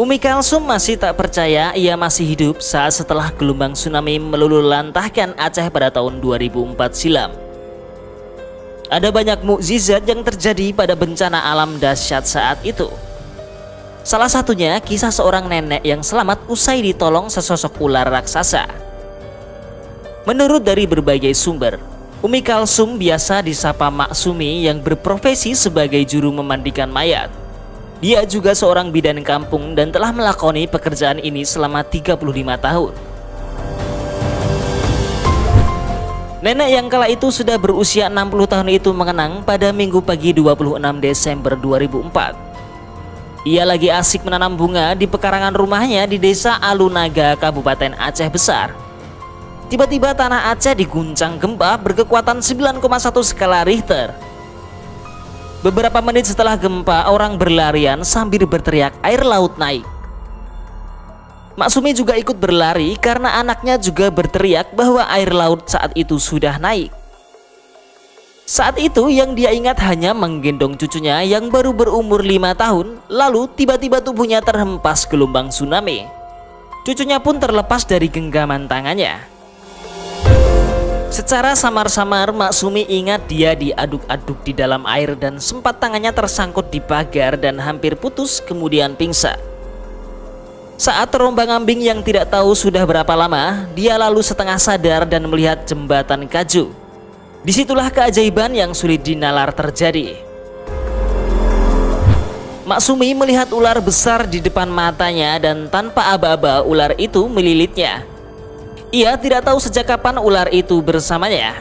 Umi Kalsum masih tak percaya ia masih hidup saat setelah gelombang tsunami meluluhlantahkan Aceh pada tahun 2004 silam. Ada banyak mukjizat yang terjadi pada bencana alam dahsyat saat itu. Salah satunya kisah seorang nenek yang selamat usai ditolong sesosok ular raksasa. Menurut dari berbagai sumber, Umi Kalsum biasa disapa Mak Sumi yang berprofesi sebagai juru memandikan mayat. Dia juga seorang bidan kampung dan telah melakoni pekerjaan ini selama 35 tahun. Nenek yang kala itu sudah berusia 60 tahun itu mengenang pada Minggu pagi 26 Desember 2004. Ia lagi asik menanam bunga di pekarangan rumahnya di Desa Alunaga, Kabupaten Aceh Besar. Tiba-tiba tanah Aceh diguncang gempa berkekuatan 9,1 skala Richter. Beberapa menit setelah gempa, orang berlarian sambil berteriak air laut naik. Mak Sumi juga ikut berlari karena anaknya juga berteriak bahwa air laut saat itu sudah naik. Saat itu yang dia ingat hanya menggendong cucunya yang baru berumur 5 tahun, lalu tiba-tiba tubuhnya terhempas gelombang tsunami. Cucunya pun terlepas dari genggaman tangannya. Secara samar-samar Mak Sumi ingat dia diaduk-aduk di dalam air dan sempat tangannya tersangkut di pagar dan hampir putus kemudian pingsan. Saat terombang-ambing yang tidak tahu sudah berapa lama, dia lalu setengah sadar dan melihat jembatan kayu. Disitulah keajaiban yang sulit dinalar terjadi. Mak Sumi melihat ular besar di depan matanya dan tanpa aba-aba ular itu melilitnya. Ia tidak tahu sejak kapan ular itu bersamanya.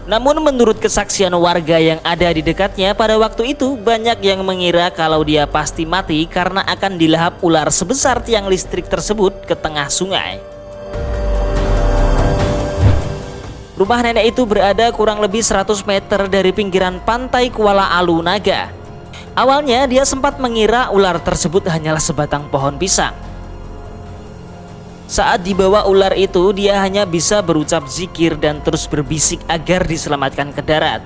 Namun menurut kesaksian warga yang ada di dekatnya pada waktu itu, banyak yang mengira kalau dia pasti mati karena akan dilahap ular sebesar tiang listrik tersebut ke tengah sungai. Rumah nenek itu berada kurang lebih 100 meter dari pinggiran pantai Kuala Alunaga. Awalnya dia sempat mengira ular tersebut hanyalah sebatang pohon pisang. Saat dibawa ular itu, dia hanya bisa berucap zikir dan terus berbisik agar diselamatkan ke darat.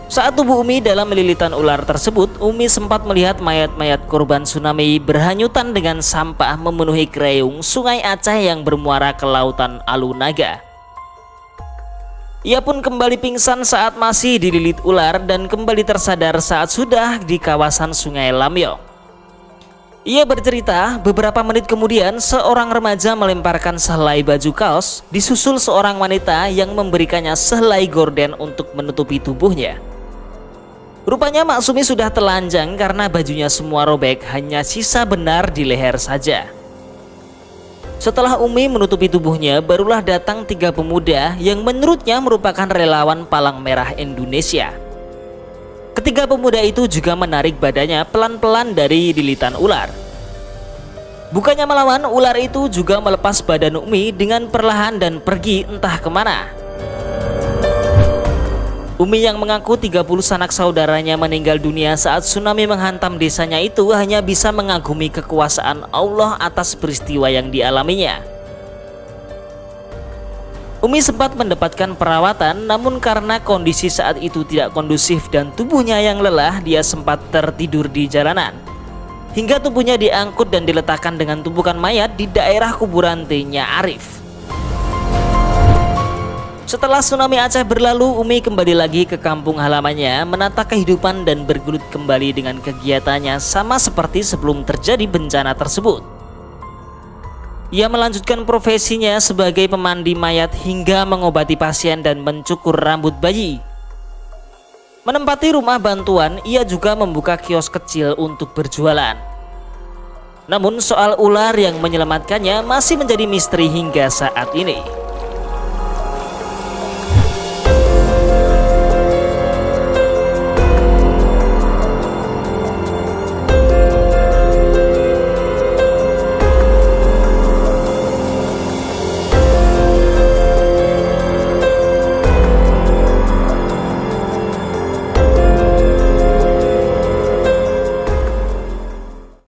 Saat tubuh Umi dalam lilitan ular tersebut, Umi sempat melihat mayat-mayat korban tsunami berhanyutan dengan sampah memenuhi Kreyung, sungai Aceh yang bermuara ke lautan Alunaga. Ia pun kembali pingsan saat masih dililit ular dan kembali tersadar saat sudah di kawasan Sungai Lamyong. Ia bercerita, beberapa menit kemudian seorang remaja melemparkan sehelai baju kaos, disusul seorang wanita yang memberikannya sehelai gorden untuk menutupi tubuhnya. Rupanya Mak Sumi sudah telanjang karena bajunya semua robek, hanya sisa benar di leher saja. Setelah Umi menutupi tubuhnya, barulah datang 3 pemuda yang menurutnya merupakan relawan Palang Merah Indonesia. Ketiga pemuda itu juga menarik badannya pelan-pelan dari lilitan ular. Bukannya melawan, ular itu juga melepas badan Umi dengan perlahan dan pergi entah kemana. Umi yang mengaku 30 sanak saudaranya meninggal dunia saat tsunami menghantam desanya itu hanya bisa mengagumi kekuasaan Allah atas peristiwa yang dialaminya. Umi sempat mendapatkan perawatan, namun karena kondisi saat itu tidak kondusif dan tubuhnya yang lelah, dia sempat tertidur di jalanan. Hingga tubuhnya diangkut dan diletakkan dengan tumpukan mayat di daerah kuburan T-nya Arif. Setelah tsunami Aceh berlalu, Umi kembali lagi ke kampung halamannya, menata kehidupan dan bergelut kembali dengan kegiatannya sama seperti sebelum terjadi bencana tersebut. Ia melanjutkan profesinya sebagai pemandi mayat hingga mengobati pasien dan mencukur rambut bayi. Menempati rumah bantuan, ia juga membuka kios kecil untuk berjualan. Namun soal ular yang menyelamatkannya masih menjadi misteri hingga saat ini.